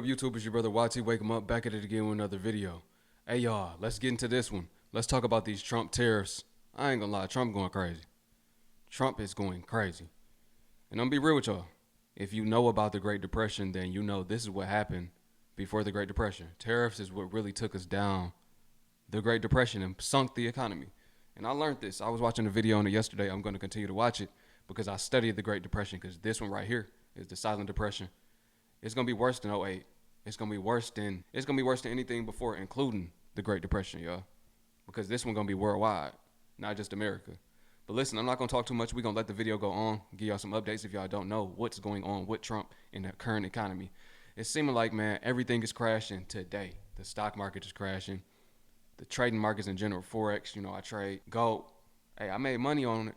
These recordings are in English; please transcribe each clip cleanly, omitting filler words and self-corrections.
up, YouTube? It's your brother YT. Wake 'em up, back at it again with another video. Hey y'all, let's get into this one. Let's talk about these Trump tariffs. I ain't gonna lie, Trump going crazy. Trump is going crazy. And I'm gonna be real with y'all. If you know about the Great Depression, then you know this is what happened before the Great Depression. Tariffs is what really took us down the Great Depression and sunk the economy. And I learned this. I was watching a video on it yesterday. I'm gonna continue to watch it because I studied the Great Depression, because this one right here is the Silent Depression. It's gonna be worse than '08. It's gonna be worse than anything before, including the Great Depression, y'all. Because this one gonna be worldwide, not just America. But listen, I'm not gonna talk too much. We're gonna let the video go on, give y'all some updates if y'all don't know what's going on with Trump in the current economy. It's seeming like, man, everything is crashing today. The stock market is crashing. The trading markets in general, Forex, I trade gold. Hey, I made money on it,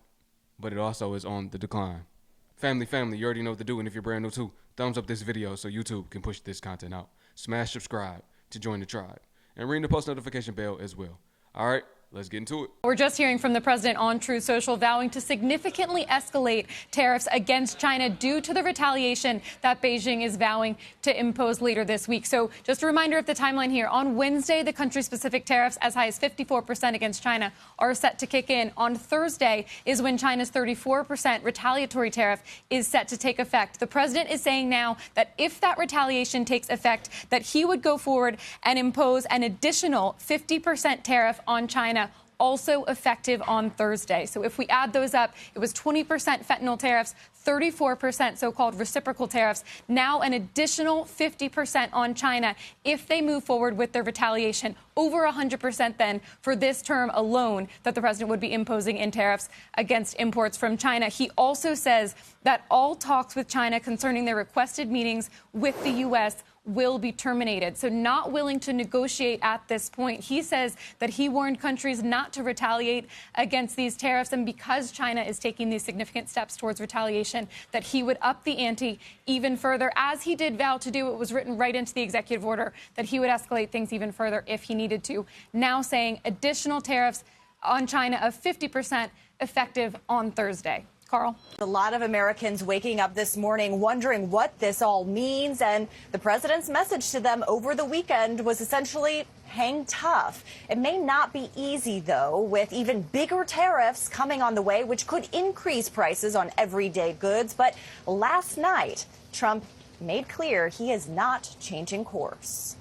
but it also is on the decline. Family, you already know what to do, and if you're brand new too, thumbs up this video so YouTube can push this content out. Smash subscribe to join the tribe, and ring the post notification bell as well. All right, let's get into it. We're just hearing from the president on Truth Social vowing to significantly escalate tariffs against China due to the retaliation that Beijing is vowing to impose later this week. So just a reminder of the timeline here. On Wednesday, the country-specific tariffs as high as 54% against China are set to kick in. On Thursday is when China's 34% retaliatory tariff is set to take effect. The president is saying now that if that retaliation takes effect, that he would go forward and impose an additional 50% tariff on China, also effective on Thursday. So if we add those up, it was 20% fentanyl tariffs, 34% so-called reciprocal tariffs, now an additional 50% on China if they move forward with their retaliation, over 100% then for this term alone that the president would be imposing in tariffs against imports from China. He also says that all talks with China concerning their requested meetings with the U.S. will be terminated. So not willing to negotiate at this point. He says that he warned countries not to retaliate against these tariffs, and because China is taking these significant steps towards retaliation, that he would up the ante even further, as he did vow to do. It was written right into the executive order that he would escalate things even further if he needed to. Now saying additional tariffs on China of 50% effective on Thursday. Carl? A lot of Americans waking up this morning wondering what this all means, and the president's message to them over the weekend was essentially hang tough. It may not be easy, though, with even bigger tariffs coming on the way, which could increase prices on everyday goods. But last night, Trump made clear he is not changing course.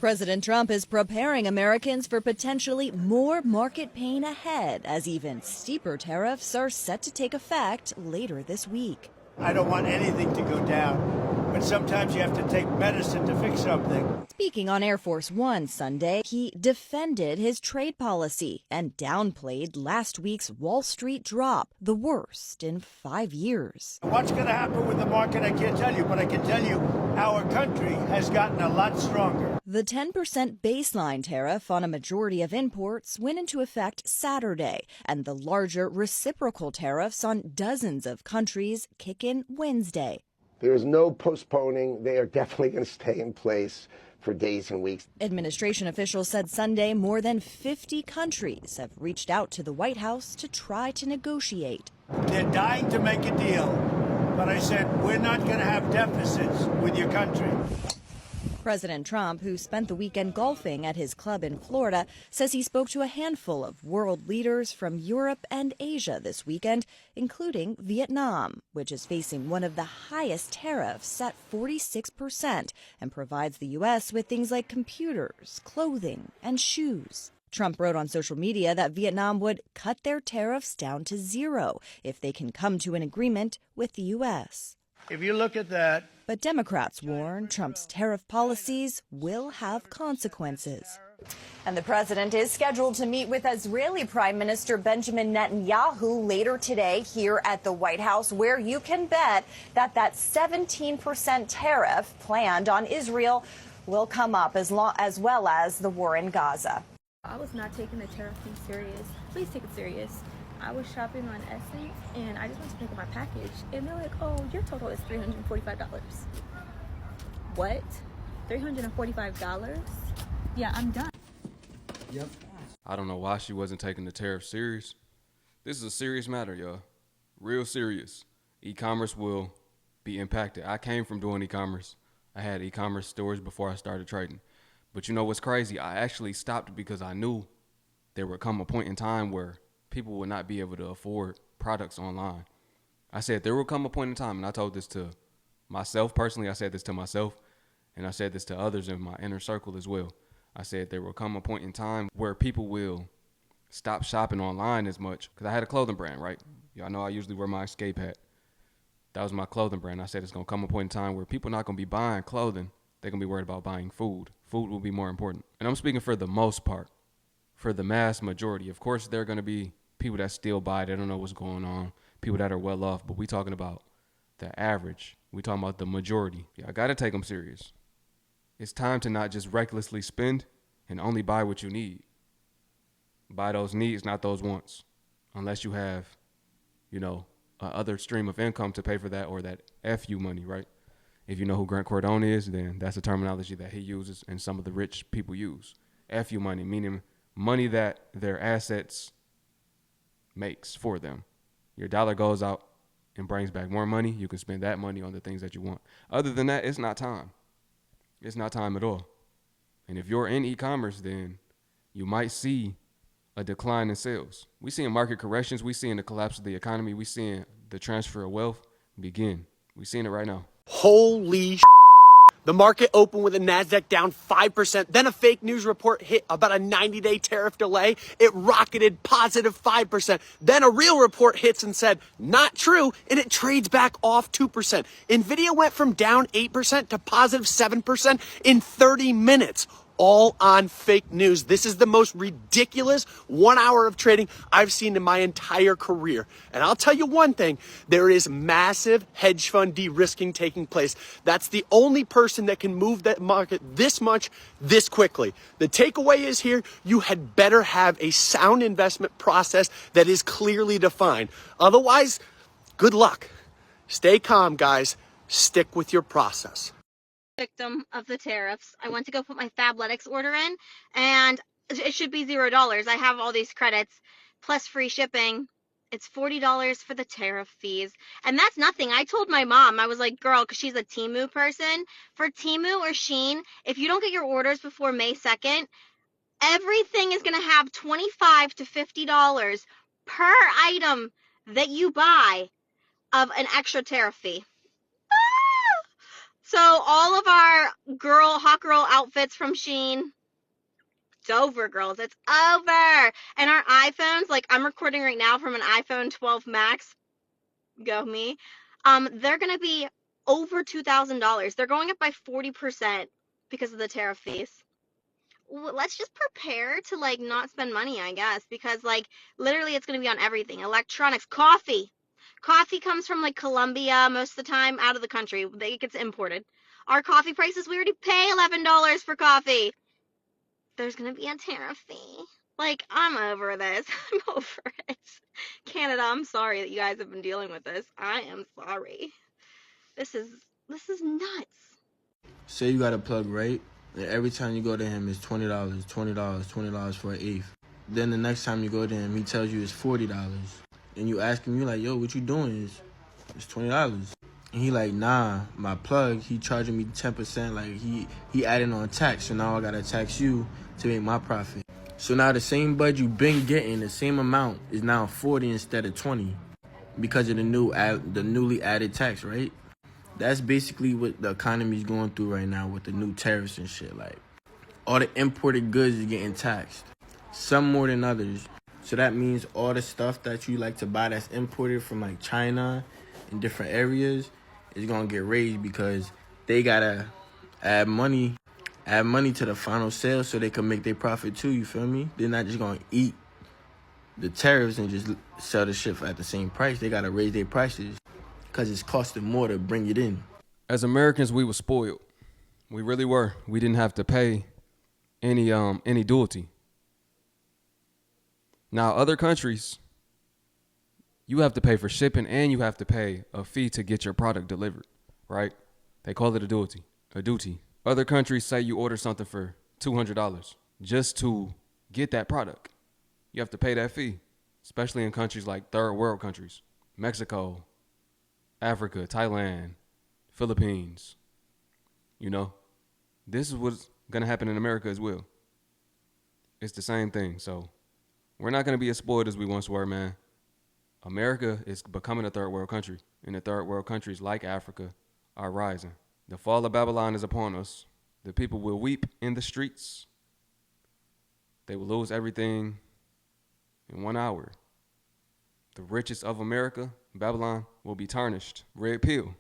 President Trump is preparing Americans for potentially more market pain ahead, as even steeper tariffs are set to take effect later this week. I don't want anything to go down, but sometimes you have to take medicine to fix something. Speaking on Air Force One Sunday, he defended his trade policy and downplayed last week's Wall Street drop, the worst in 5 years. What's going to happen with the market, I can't tell you, but I can tell you our country has gotten a lot stronger. The 10% baseline tariff on a majority of imports went into effect Saturday, and the larger reciprocal tariffs on dozens of countries kick in Wednesday. There is no postponing. They are definitely going to stay in place for days and weeks. Administration officials said Sunday more than 50 countries have reached out to the White House to try to negotiate. They're dying to make a deal, but I said we're not going to have deficits with your country. President Trump, who spent the weekend golfing at his club in Florida, says he spoke to a handful of world leaders from Europe and Asia this weekend, including Vietnam, which is facing one of the highest tariffs at 46% and provides the U.S. with things like computers, clothing, and shoes. Trump wrote on social media that Vietnam would cut their tariffs down to zero if they can come to an agreement with the U.S. If you look at that. But Democrats warn Trump's tariff policies will have consequences. And the president is scheduled to meet with Israeli Prime Minister Benjamin Netanyahu later today here at the White House, where you can bet that 17% tariff planned on Israel will come up, as well as the war in Gaza. I was not taking the tariff thing serious. Please take it serious. I was shopping on Essence, and I just went to pick up my package, and they're like, oh, your total is $345. What? $345? Yeah, I'm done. Yep. I don't know why she wasn't taking the tariff serious. This is a serious matter, y'all. Real serious. E-commerce will be impacted. I came from doing e-commerce. I had e-commerce stores before I started trading. But you know what's crazy? I actually stopped because I knew there would come a point in time where people would not be able to afford products online. I said there will come a point in time, and I told this to myself personally. I said this to myself, and I said this to others in my inner circle as well. I said there will come a point in time where people will stop shopping online as much. Because I had a clothing brand, right? Y'all know I usually wear my Escape hat. That was my clothing brand. I said it's going to come a point in time where people are not going to be buying clothing. They're going to be worried about buying food. Food will be more important. And I'm speaking for the most part, for the mass majority. Of course, there are going to be people that still buy. They don't know what's going on. People that are well off. But we talking about the average. We talking about the majority. Yeah, I got to take them serious. It's time to not just recklessly spend and only buy what you need. Buy those needs, not those wants. Unless you have, other stream of income to pay for that, or that FU money, right? If you know who Grant Cardone is, then that's a terminology that he uses and some of the rich people use. FU money, meaning money that their assets makes for them. Your dollar goes out and brings back more money. You can spend that money on the things that you want. Other than that, it's not time. It's not time at all. And if you're in e-commerce, then you might see a decline in sales. We seeing market corrections. We seeing the collapse of the economy. We seeing the transfer of wealth begin. We seeing it right now. Holy The market opened with a NASDAQ down 5%. Then a fake news report hit about a 90-day tariff delay. It rocketed positive 5%. Then a real report hits and said, not true, and it trades back off 2%. Nvidia went from down 8% to positive 7% in 30 minutes. All on fake news. This is the most ridiculous 1 hour of trading I've seen in my entire career. And I'll tell you one thing, there is massive hedge fund de-risking taking place. That's the only person that can move that market this much, this quickly. The takeaway is here, you had better have a sound investment process that is clearly defined. Otherwise, good luck. Stay calm, guys. Stick with your process. Victim of the tariffs. I went to go put my Fabletics order in, and it should be $0. I have all these credits plus free shipping. It's $40 for the tariff fees, and that's nothing. I told my mom, I was like, girl, because she's a Temu person, for Temu or Shein, if you don't get your orders before May 2nd, everything is going to have $25 to $50 per item that you buy of an extra tariff fee. So all of our hot girl outfits from Shein, it's over, girls. It's over. And our iPhones, like I'm recording right now from an iPhone 12 Max, go me, they're going to be over $2,000. They're going up by 40% because of the tariff fees. Let's just prepare to like not spend money, I guess, because like literally it's going to be on everything. Electronics, coffee. Coffee comes from like Colombia most of the time, out of the country. It gets imported. Our coffee prices, we already pay $11 for coffee. There's going to be a tariff fee. Like, I'm over this. I'm over it. Canada, I'm sorry that you guys have been dealing with this. I am sorry. This is nuts. Say you got a plug, right? And every time you go to him, it's $20, $20, $20 for an eighth. Then the next time you go to him, he tells you it's $40. And you ask him, you like, yo, what you doing? It's $20. And he like, nah, my plug, he charging me 10%. Like, he adding on tax. So now I got to tax you to make my profit. So now the same bud you been getting, the same amount, is now 40 instead of 20 because of the newly added tax, right? That's basically what the economy is going through right now with the new tariffs and shit. Like, all the imported goods is getting taxed, some more than others. So that means all the stuff that you like to buy that's imported from like China and different areas is gonna get raised because they gotta add money to the final sale so they can make their profit too. You feel me? They're not just gonna eat the tariffs and just sell the shit at the same price. They gotta raise their prices because it's costing more to bring it in. As Americans, we were spoiled. We really were. We didn't have to pay any duty. Now, other countries, you have to pay for shipping and you have to pay a fee to get your product delivered, right? They call it a duty. Other countries say you order something for $200 just to get that product. You have to pay that fee, especially in countries like third world countries, Mexico, Africa, Thailand, Philippines. You know, this is what's going to happen in America as well. It's the same thing. So we're not going to be as spoiled as we once were, man. America is becoming a third world country, and the third world countries like Africa are rising. The fall of Babylon is upon us. The people will weep in the streets. They will lose everything in 1 hour. The richest of America, Babylon, will be tarnished. Red pill.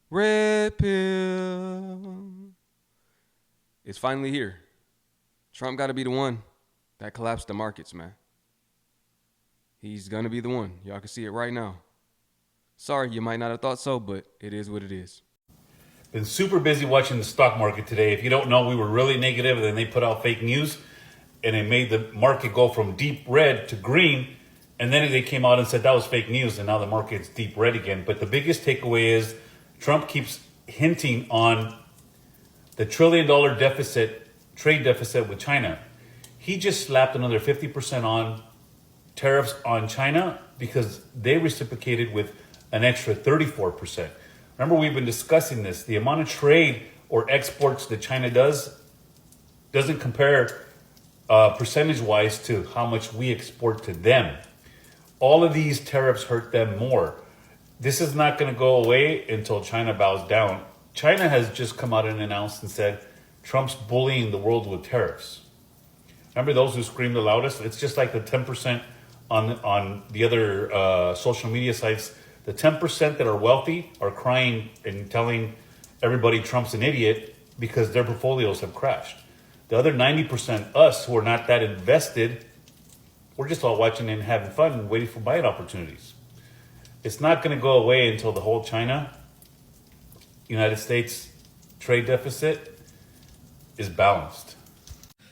Red pill. It's finally here. Trump got to be the one that collapsed the markets, man. He's going to be the one. Y'all can see it right now. Sorry, you might not have thought so, but it is what it is. Been super busy watching the stock market today. If you don't know, we were really negative, and then they put out fake news, and it made the market go from deep red to green, and then they came out and said that was fake news, and now the market's deep red again. But the biggest takeaway is Trump keeps hinting on the $1 trillion trade deficit with China. He just slapped another 50% on tariffs on China because they reciprocated with an extra 34%. Remember, we've been discussing this. The amount of trade or exports that China doesn't compare percentage-wise to how much we export to them. All of these tariffs hurt them more. This is not going to go away until China bows down. China has just come out and announced and said Trump's bullying the world with tariffs. Remember those who screamed the loudest? It's just like the 10% on the other social media sites. The 10% that are wealthy are crying and telling everybody Trump's an idiot because their portfolios have crashed. The other 90%, us who are not that invested, we're just all watching and having fun and waiting for buying opportunities. It's not going to go away until the whole China-United States trade deficit is balanced.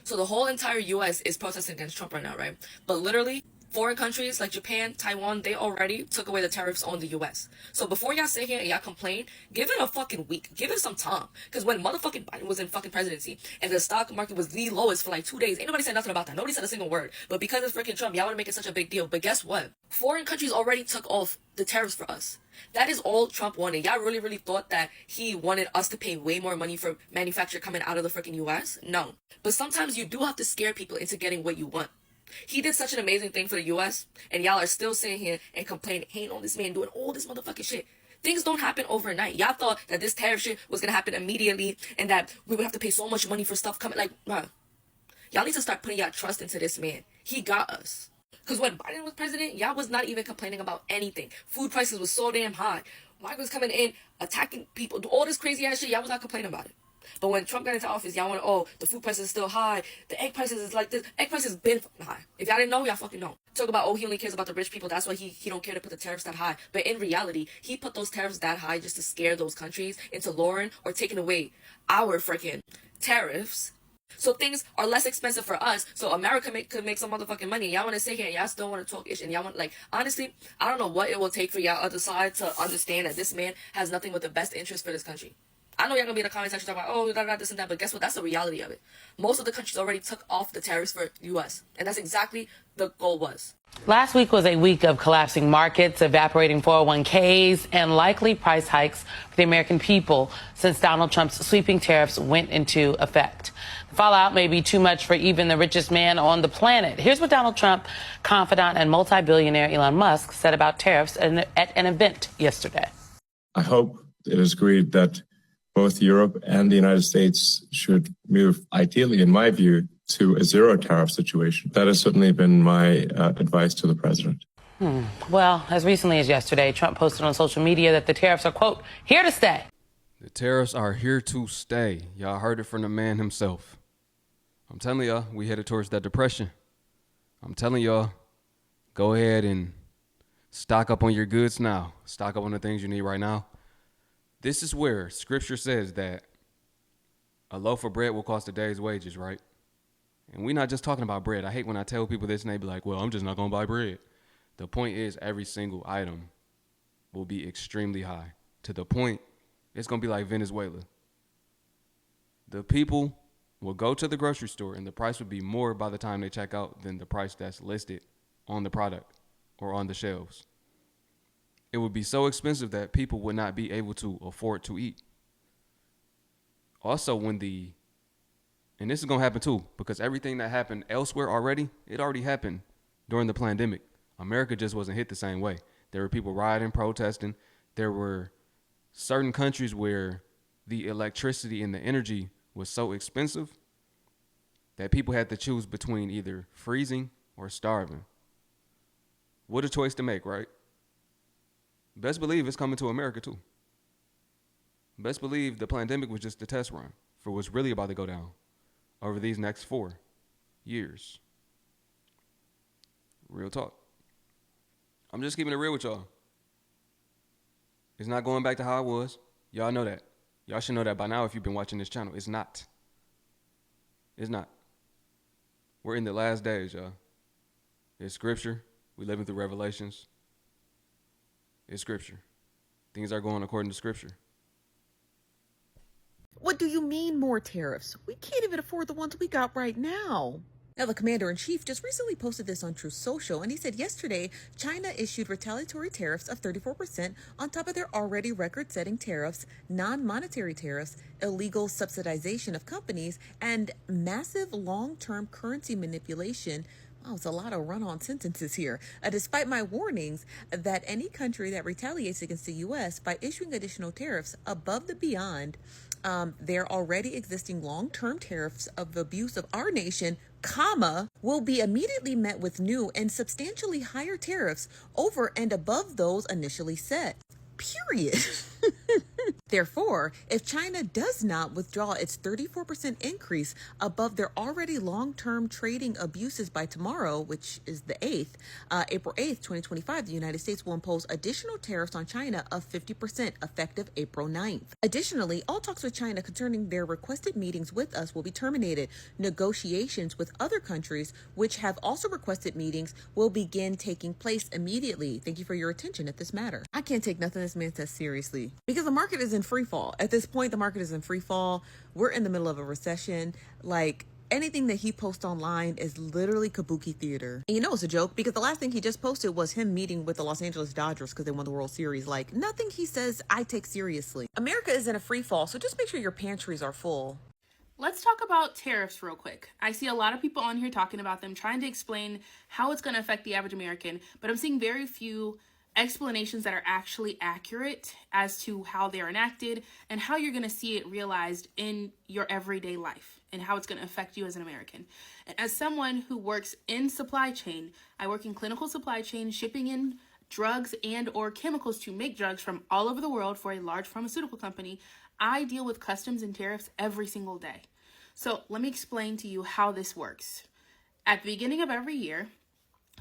So the whole entire U.S. is protesting against Trump right now, right? But literally, foreign countries like Japan, Taiwan, they already took away the tariffs on the U.S. So before y'all sit here and y'all complain, give it a fucking week. Give it some time. Because when motherfucking Biden was in fucking presidency and the stock market was the lowest for like 2 days, ain't nobody said nothing about that. Nobody said a single word. But because it's freaking Trump, y'all want to make it such a big deal. But guess what? Foreign countries already took off the tariffs for us. That is all Trump wanted. Y'all really thought that he wanted us to pay way more money for manufacture coming out of the freaking U.S.? No. But sometimes you do have to scare people into getting what you want. He did such an amazing thing for the U.S., and y'all are still sitting here and complaining, hating on this man doing all this motherfucking shit. Things don't happen overnight. Y'all thought that this tariff shit was going to happen immediately and that we would have to pay so much money for stuff coming. Like, bruh, y'all need to start putting y'all trust into this man. He got us. Because when Biden was president, y'all was not even complaining about anything. Food prices was so damn high. Mike was coming in, attacking people, all this crazy ass shit, y'all was not complaining about it. But when Trump got into office, y'all want to, oh, the food prices is still high. The egg prices is like this. Egg prices been high. If y'all didn't know, y'all fucking know. Talk about, oh, he only cares about the rich people. That's why he don't care to put the tariffs that high. But in reality, he put those tariffs that high just to scare those countries into lowering or taking away our freaking tariffs. So things are less expensive for us. So America could make some motherfucking money. Y'all want to sit here and y'all still want to talk ish. And y'all want, like, honestly, I don't know what it will take for y'all other side to understand that this man has nothing but the best interest for this country. I know y'all gonna be in the comment section talking about, oh, this and that, but guess what? That's the reality of it. Most of the countries already took off the tariffs for the U.S., and that's exactly the goal was. Last week was a week of collapsing markets, evaporating 401ks, and likely price hikes for the American people since Donald Trump's sweeping tariffs went into effect. The fallout may be too much for even the richest man on the planet. Here's what Donald Trump, confidant and multi-billionaire Elon Musk said about tariffs at an event yesterday. I hope it is agreed that both Europe and the United States should move, ideally, in my view, to a zero tariff situation. That has certainly been my advice to the president. Well, as recently as yesterday, Trump posted on social media that the tariffs are, quote, here to stay. The tariffs are here to stay. Y'all heard it from the man himself. I'm telling y'all, we headed towards that depression. I'm telling y'all, go ahead and stock up on your goods now. Stock up on the things you need right now. This is where scripture says that a loaf of bread will cost a day's wages, right? And we're not just talking about bread. I hate when I tell people this and they be like, well, I'm just not going to buy bread. The point is every single item will be extremely high to the point it's going to be like Venezuela. The people will go to the grocery store and the price will be more by the time they check out than the price that's listed on the product or on the shelves. It would be so expensive that people would not be able to afford to eat. Also, and this is going to happen too, because everything that happened elsewhere already, it already happened during the pandemic. America just wasn't hit the same way. There were people rioting, protesting. There were certain countries where the electricity and the energy was so expensive that people had to choose between either freezing or starving. What a choice to make, right? Best believe it's coming to America too. Best believe the pandemic was just the test run for what's really about to go down over these next 4 years. Real talk. I'm just keeping it real with y'all. It's not going back to how it was. Y'all know that. Y'all should know that by now if you've been watching this channel. It's not. It's not. We're in the last days, y'all. It's scripture. We're living through revelations. It's scripture. Things are going according to scripture. What do you mean more tariffs? We can't even afford the ones we got right now. Now, the commander-in-chief just recently posted this on Truth Social, and he said yesterday China issued retaliatory tariffs of 34% on top of their already record-setting tariffs, non-monetary tariffs, illegal subsidization of companies, and massive long-term currency manipulation. Wow, it's a lot of run-on sentences here. Despite my warnings that any country that retaliates against the U.S. by issuing additional tariffs above and beyond their already existing long-term tariffs of abuse of our nation, will be immediately met with new and substantially higher tariffs over and above those initially set. Period. Therefore, if China does not withdraw its 34% increase above their already long-term trading abuses by tomorrow, which is the 8th, April 8th, 2025, the United States will impose additional tariffs on China of 50% effective April 9th. Additionally, all talks with China concerning their requested meetings with us will be terminated. Negotiations with other countries, which have also requested meetings, will begin taking place immediately. Thank you for your attention at this matter. I can't take nothing this man says seriously because the market is in free fall. At this point, the market is in free fall. We're in the middle of a recession. Like, anything that he posts online is literally kabuki theater. And you know it's a joke because the last thing he just posted was him meeting with the Los Angeles Dodgers because they won the World Series. Like, nothing he says I take seriously. America is in a free fall, so just make sure your pantries are full. Let's talk about tariffs real quick. I see a lot of people on here talking about them, trying to explain how it's going to affect the average American, but I'm seeing very few explanations that are actually accurate as to how they're enacted and how you're going to see it realized in your everyday life and how it's going to affect you as an American. And as someone who works in supply chain, I work in clinical supply chain, shipping in drugs and or chemicals to make drugs from all over the world for a large pharmaceutical company. I deal with customs and tariffs every single day. So let me explain to you how this works. At the beginning of every year,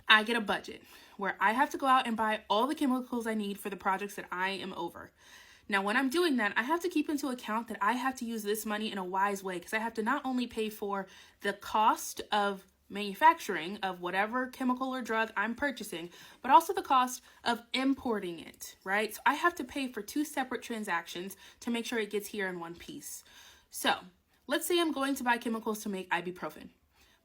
I get a budget where I have to go out and buy all the chemicals I need for the projects that I am over. Now, when I'm doing that, I have to keep into account that I have to use this money in a wise way because I have to not only pay for the cost of manufacturing of whatever chemical or drug I'm purchasing, but also the cost of importing it, right? So I have to pay for 2 separate transactions to make sure it gets here in one piece. So let's say I'm going to buy chemicals to make ibuprofen.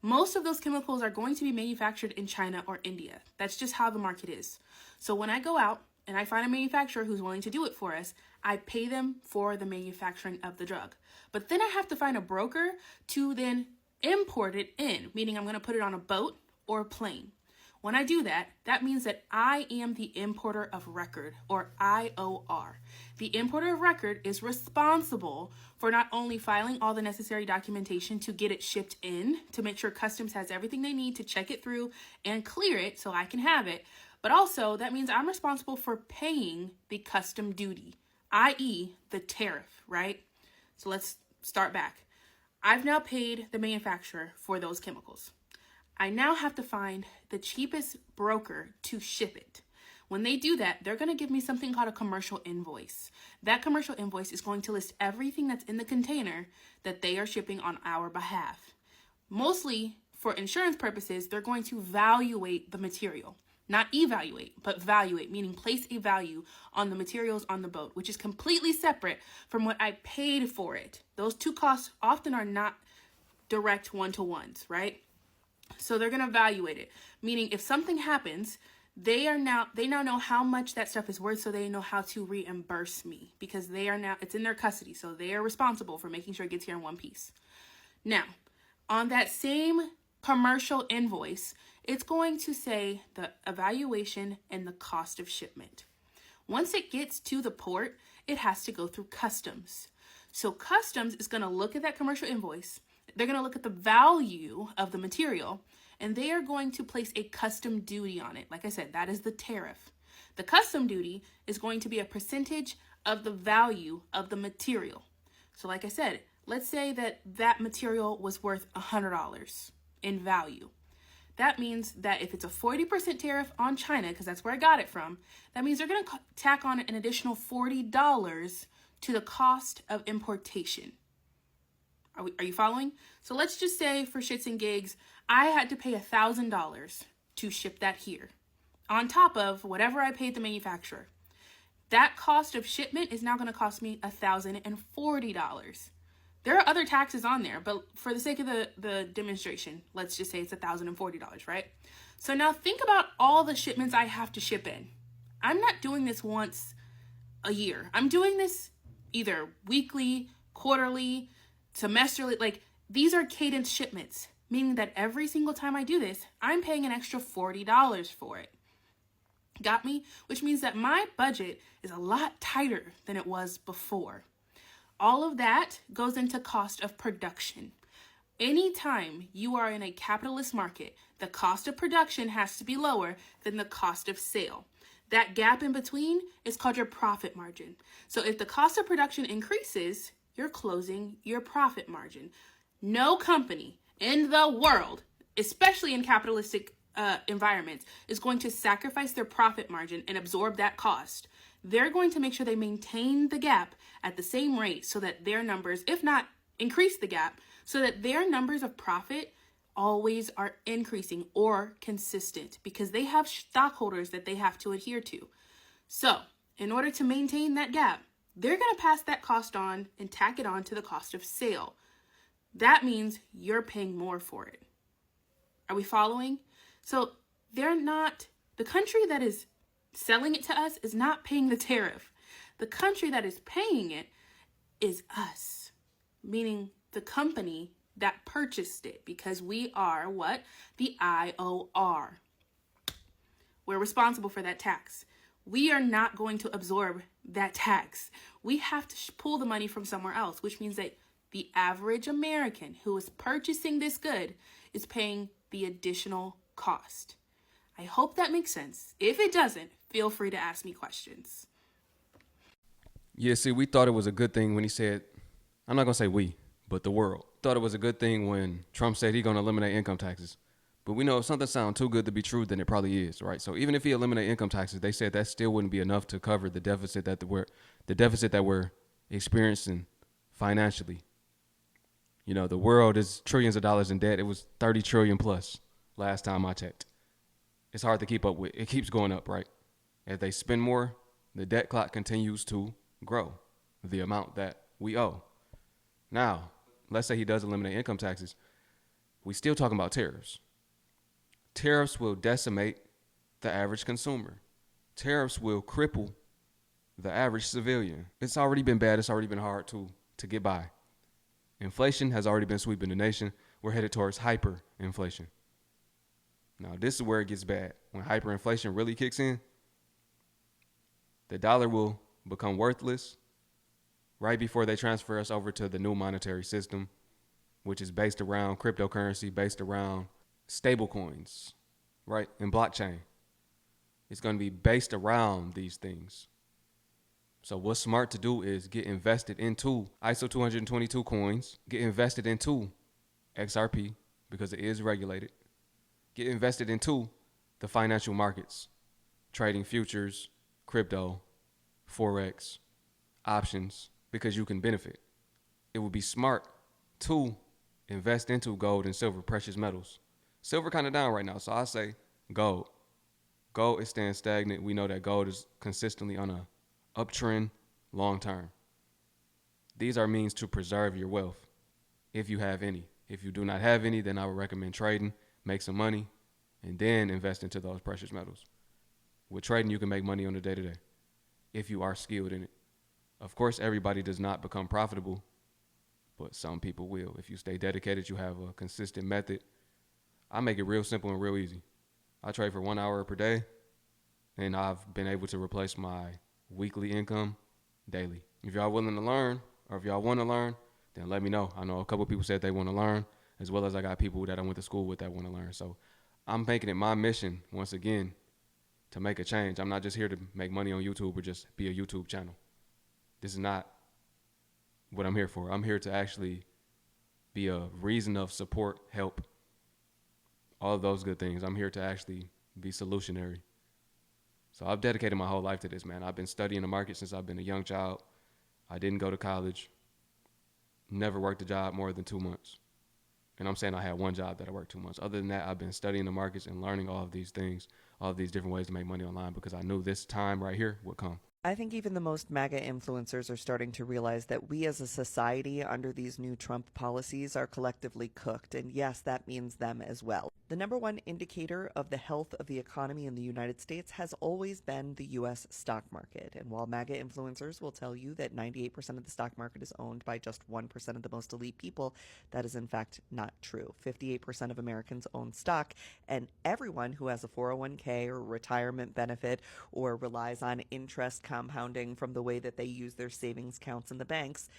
Most of those chemicals are going to be manufactured in China or India. That's just how the market is. So when I go out and I find a manufacturer who's willing to do it for us, I pay them for the manufacturing of the drug. But then I have to find a broker to then import it in, meaning I'm going to put it on a boat or a plane. When I do that, that means that I am the importer of record, or IOR. The importer of record is responsible for not only filing all the necessary documentation to get it shipped in, to make sure customs has everything they need to check it through and clear it so I can have it, but also that means I'm responsible for paying the custom duty, i.e. the tariff, right? So let's start back. I've now paid the manufacturer for those chemicals. I now have to find the cheapest broker to ship it. When they do that, they're going to give me something called a commercial invoice. That commercial invoice is going to list everything that's in the container that they are shipping on our behalf. Mostly for insurance purposes, they're going to valuate the material. Not evaluate, but valuate, meaning place a value on the materials on the boat, which is completely separate from what I paid for it. Those 2 costs often are not direct one-to-ones, right? So they're going to evaluate it, meaning if something happens, they now know how much that stuff is worth, so they know how to reimburse me because it's in their custody, so they are responsible for making sure it gets here in one piece. Now, on that same commercial invoice, it's going to say the evaluation and the cost of shipment. Once it gets to the port, it has to go through customs. So customs is going to look at that commercial invoice. They're going to look at the value of the material, and they are going to place a custom duty on it. Like I said, that is the tariff. The custom duty is going to be a percentage of the value of the material. So like I said, let's say that material was worth $100 in value. That means that if it's a 40% tariff on China, because that's where I got it from, that means they're going to tack on an additional $40 to the cost of importation. Are you following? So let's just say for shits and gigs, I had to pay $1,000 to ship that here, on top of whatever I paid the manufacturer. That cost of shipment is now going to cost me $1,040. There are other taxes on there, but for the sake of the demonstration, let's just say it's $1,040, right? So now think about all the shipments I have to ship in. I'm not doing this once a year. I'm doing this either weekly, quarterly, semesterly. Like, these are cadence shipments, meaning that every single time I do this, I'm paying an extra $40 for it. Got me? Which means that my budget is a lot tighter than it was before. All of that goes into cost of production. Anytime you are in a capitalist market, the cost of production has to be lower than the cost of sale. That gap in between is called your profit margin. So if the cost of production increases, you're closing your profit margin. No company in the world, especially in capitalistic environments, is going to sacrifice their profit margin and absorb that cost. They're going to make sure they maintain the gap at the same rate so that their numbers, if not increase the gap, so that their numbers of profit always are increasing or consistent, because they have stockholders that they have to adhere to. So in order to maintain that gap, they're going to pass that cost on and tack it on to the cost of sale. That means you're paying more for it. Are we following? So the country that is selling it to us is not paying the tariff. The country that is paying it is us, meaning the company that purchased it, because we are what? The IOR. We're responsible for that tax. We are not going to absorb that tax. We have to pull the money from somewhere else, which means that the average American who is purchasing this good is paying the additional cost. I hope that makes sense. If it doesn't, feel free to ask me questions. Yeah, see, we thought it was a good thing when he said, I'm not going to say we, but the world thought it was a good thing when Trump said he's going to eliminate income taxes. But we know if something sounds too good to be true, then it probably is, right? So even if he eliminate income taxes, they said that still wouldn't be enough to cover the deficit that we're experiencing financially. You know, the world is trillions of dollars in debt. It was 30 trillion plus last time I checked. It's hard to keep up with. It keeps going up, right? As they spend more, the debt clock continues to grow, the amount that we owe. Now, let's say he does eliminate income taxes. We still talking about tariffs. Tariffs will decimate the average consumer. Tariffs will cripple the average civilian. It's already been bad. It's already been hard to get by. Inflation has already been sweeping the nation. We're headed towards hyperinflation. Now, this is where it gets bad. When hyperinflation really kicks in, the dollar will become worthless right before they transfer us over to the new monetary system, which is based around cryptocurrency, based around stable coins, right? And blockchain. It's going to be based around these things. So what's smart to do is get invested into ISO 222 coins, get invested into XRP because it is regulated, get invested into the financial markets, trading futures, crypto, Forex, options, because you can benefit. It would be smart to invest into gold and silver, precious metals. Silver kind of down right now, so I say gold. Gold is staying stagnant. We know that gold is consistently on a uptrend long term. These are means to preserve your wealth if you have any. If you do not have any, then I would recommend trading, make some money, and then invest into those precious metals. With trading, you can make money on the day-to-day if you are skilled in it. Of course, everybody does not become profitable, but some people will. If you stay dedicated, you have a consistent method. I make it real simple and real easy. I trade for 1 hour per day, and I've been able to replace my weekly income daily. If y'all willing to learn, or if y'all want to learn, then let me know. I know a couple people said they want to learn, as well as I got people that I went to school with that want to learn. So I'm making it my mission, once again, to make a change. I'm not just here to make money on YouTube or just be a YouTube channel. This is not what I'm here for. I'm here to actually be a reason of support, help, all of those good things. I'm here to actually be solutionary. So I've dedicated my whole life to this, man. I've been studying the market since I've been a young child. I didn't go to college, never worked a job more than 2 months. And I'm saying I had one job that I worked 2 months. Other than that, I've been studying the markets and learning all of these things, all of these different ways to make money online, because I knew this time right here would come. I think even the most MAGA influencers are starting to realize that we as a society under these new Trump policies are collectively cooked. And yes, that means them as well. The number one indicator of the health of the economy in the United States has always been the U.S. stock market. And while MAGA influencers will tell you that 98% of the stock market is owned by just 1% of the most elite people, that is in fact not true. 58% of Americans own stock, and everyone who has a 401k or retirement benefit or relies on interest compounding from the way that they use their savings accounts in the banks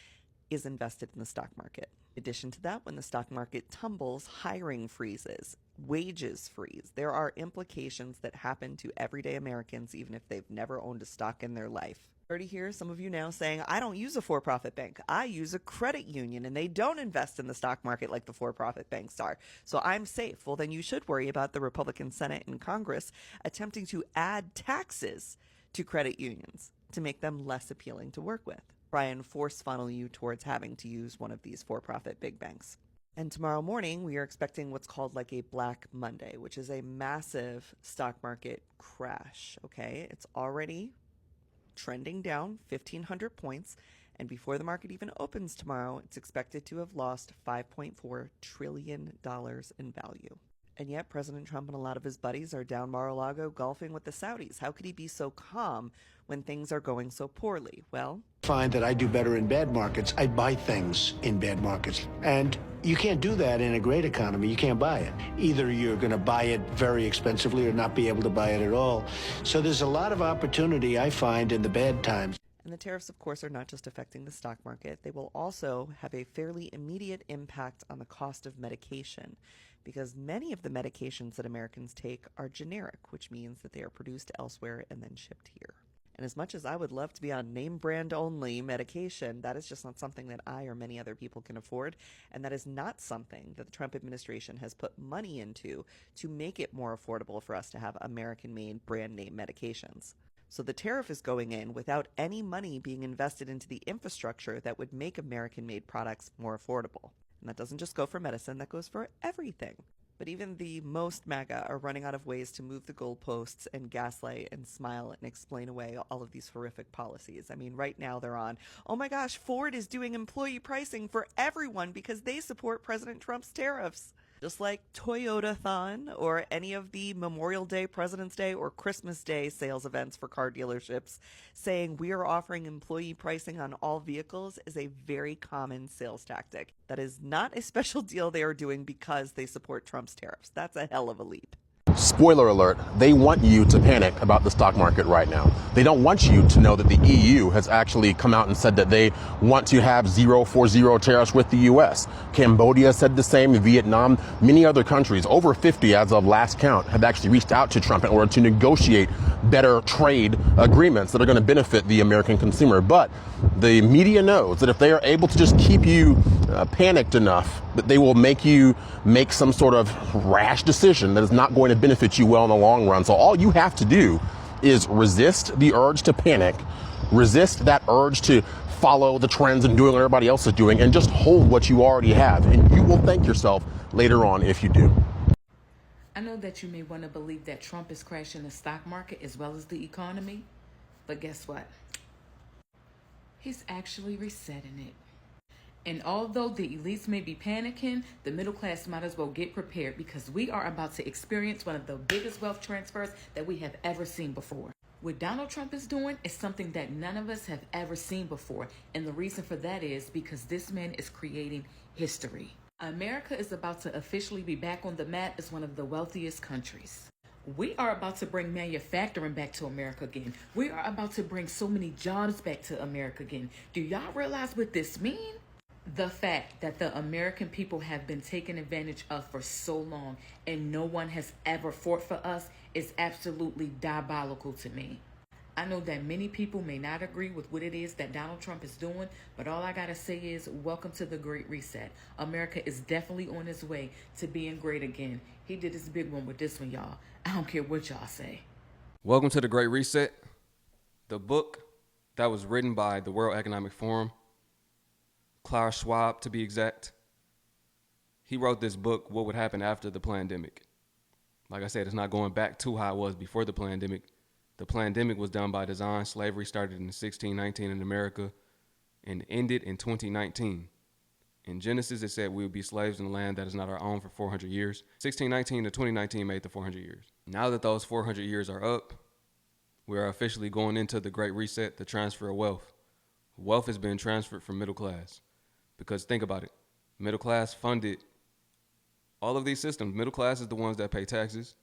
is invested in the stock market. In addition to that, when the stock market tumbles, hiring freezes, wages freeze. There are implications that happen to everyday Americans, even if they've never owned a stock in their life. I already hear some of you now saying, I don't use a for-profit bank. I use a credit union, and they don't invest in the stock market like the for-profit banks are. So I'm safe. Well, then you should worry about the Republican Senate and Congress attempting to add taxes to credit unions to make them less appealing to work with. Try and force funnel you towards having to use one of these for-profit big banks. And tomorrow morning, we are expecting what's called like a Black Monday, which is a massive stock market crash, okay? It's already trending down 1,500 points, and before the market even opens tomorrow, it's expected to have lost $5.4 trillion in value. And yet, President Trump and a lot of his buddies are down Mar-a-Lago golfing with the Saudis. How could he be so calm when things are going so poorly? Well, Find that I do better in bad markets. I buy things in bad markets. And you can't do that in a great economy. You can't buy it. Either you're going to buy it very expensively or not be able to buy it at all. So there's a lot of opportunity, I find, in the bad times. And the tariffs, of course, are not just affecting the stock market. They will also have a fairly immediate impact on the cost of medication, because many of the medications that Americans take are generic, which means that they are produced elsewhere and then shipped here. And as much as I would love to be on name brand only medication, that is just not something that I or many other people can afford. And that is not something that the Trump administration has put money into to make it more affordable for us to have American-made brand name medications. So the tariff is going in without any money being invested into the infrastructure that would make American-made products more affordable. And that doesn't just go for medicine, that goes for everything. But even the most MAGA are running out of ways to move the goalposts and gaslight and smile and explain away all of these horrific policies. I mean, right now they're on, oh my gosh, Ford is doing employee pricing for everyone because they support President Trump's tariffs. Just like Toyota-thon or any of the Memorial Day, President's Day, or Christmas Day sales events for car dealerships, saying we are offering employee pricing on all vehicles is a very common sales tactic. That is not a special deal they are doing because they support Trump's tariffs. That's a hell of a leap. Spoiler alert, they want you to panic about the stock market right now. They don't want you to know that the EU has actually come out and said that they want to have 040 tariffs with the U.S. Cambodia said the same, Vietnam, many other countries, over 50 as of last count, have actually reached out to Trump in order to negotiate better trade agreements that are going to benefit the American consumer. But the media knows that if they are able to just keep you panicked enough, that they will make you make some sort of rash decision that is not going to benefit you well in the long run. So all you have to do is resist the urge to panic, resist that urge to follow the trends and doing what everybody else is doing, and just hold what you already have. And you will thank yourself later on if you do. I know that you may want to believe that Trump is crashing the stock market as well as the economy, but guess what? He's actually resetting it. And although the elites may be panicking, the middle class might as well get prepared because we are about to experience one of the biggest wealth transfers that we have ever seen before. What Donald Trump is doing is something that none of us have ever seen before. And the reason for that is because this man is creating history. America is about to officially be back on the map as one of the wealthiest countries. We are about to bring manufacturing back to America again. We are about to bring so many jobs back to America again. Do y'all realize what this means? The fact that the American people have been taken advantage of for so long and no one has ever fought for us is absolutely diabolical to me. I know that many people may not agree with what it is that Donald Trump is doing, but all I gotta say is welcome to the Great Reset. America is definitely on its way to being great again. He did his big one with this one, y'all. I don't care what y'all say. Welcome to the Great Reset, the book that was written by the World Economic Forum, Klaus Schwab to be exact. He wrote this book, What Would Happen After the Pandemic. Like I said, it's not going back to how it was before the pandemic. The pandemic was done by design. Slavery started in 1619 in America and ended in 2019. In Genesis, it said we would be slaves in the land that is not our own for 400 years. 1619 to 2019 made the 400 years. Now that those 400 years are up, we are officially going into the Great Reset, the transfer of wealth. Wealth has been transferred from middle class. Because think about it, middle class funded all of these systems. Middle class is the ones that pay taxes.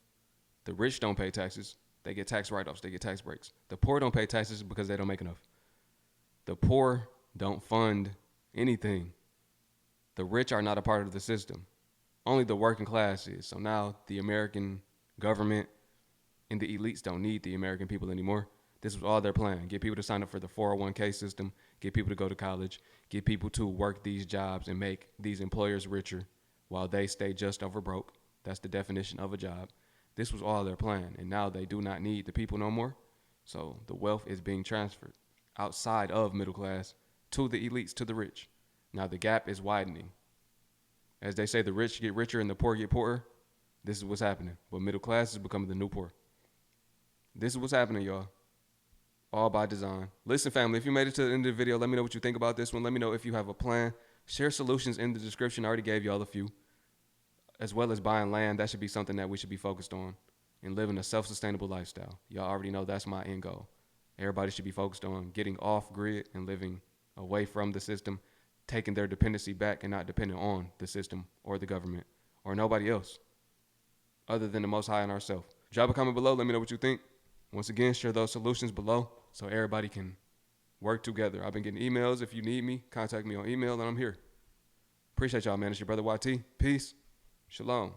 The rich don't pay taxes. They get tax write-offs. They get tax breaks. The poor don't pay taxes because they don't make enough. The poor don't fund anything. The rich are not a part of the system. Only the working class is. So now the American government and the elites don't need the American people anymore. This was all their plan. Get people to sign up for the 401k system, get people to go to college, get people to work these jobs and make these employers richer while they stay just over broke. That's the definition of a job. This was all their plan, and now they do not need the people no more. So the wealth is being transferred outside of middle class to the elites, to the rich. Now the gap is widening. As they say, the rich get richer and the poor get poorer. This is what's happening. But middle class is becoming the new poor. This is what's happening, y'all. All by design. Listen, family, if you made it to the end of the video, let me know what you think about this one. Let me know if you have a plan. Share solutions in the description. I already gave y'all a few. As well as buying land, that should be something that we should be focused on. And living a self-sustainable lifestyle. Y'all already know that's my end goal. Everybody should be focused on getting off grid and living away from the system, taking their dependency back and not dependent on the system or the government or nobody else other than the Most High and ourselves. Drop a comment below. Let me know what you think. Once again, share those solutions below so everybody can work together. I've been getting emails. If you need me, contact me on email and I'm here. Appreciate y'all, man. It's your brother YT. Peace. Shalom.